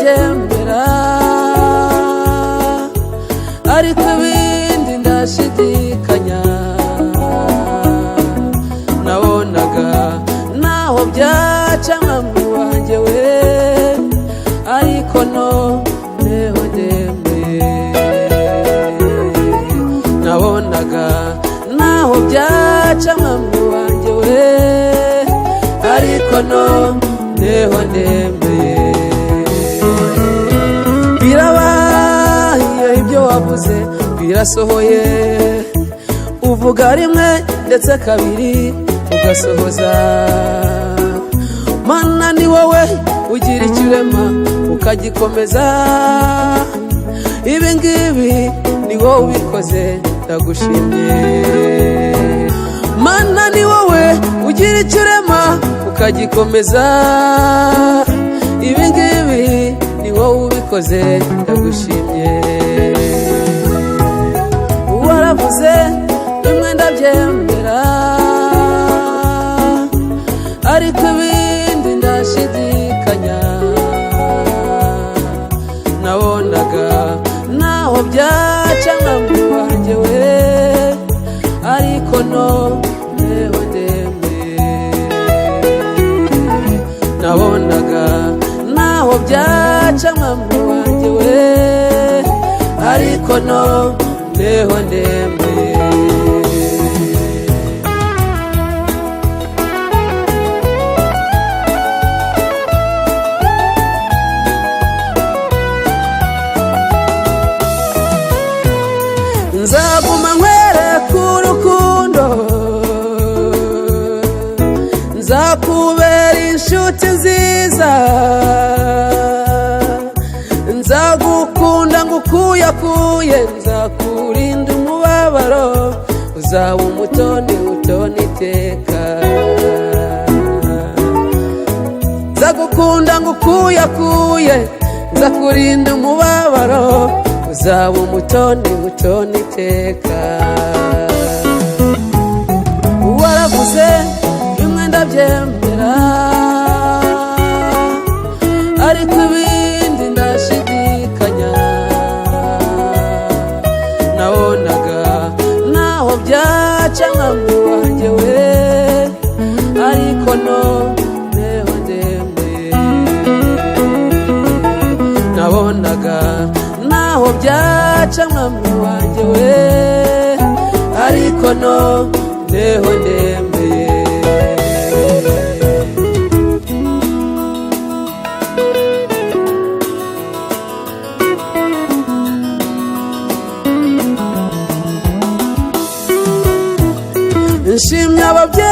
ndabyemera ariko ibindi ndashidikanya nabonaga naho byaca mwami wanjye we ariko noneho ndemeye nabonaga naho byaca mwami wanjye we ariko noneho ndemeye birabaye ibyo wavuze birasohoye uvuga rimwe ndetse kabiri ugasohoza Mana ni wowe ugira ikirema ukagikomeza ibi ngibi ni wowe ubikoze ndagushimye Mana ni wowe ugira ikirema ukagikomeza ibi ngibi ni wowe ubikoze ndagushimye waravuze bimwe ndabyemera ariko ibindi ndashidikanya nabonaga naho byaca mwami wanjye we ariko noneho ndemeye nabonaga naho byaca mwami wanjye we ariko noneho ndemeye nzaguma nkwereka urukundo nzakubera inshuti nziza nzagukunda ngukuyakuye nzakurinda umubabaro uzaba umutoni utona iteka nzagukunda ngukuyakuye nzakurinda umubabaro uzaba umutoni utona iteka waravuze bimwe ndabyemera ariko ibindi ndashidikanya nabonaga naho byaca mwami wanjye we ariko noneho ndemeye nabonaga naho byaca mwami wanjye we ariko noneho ndemeye nshimye ababyeyi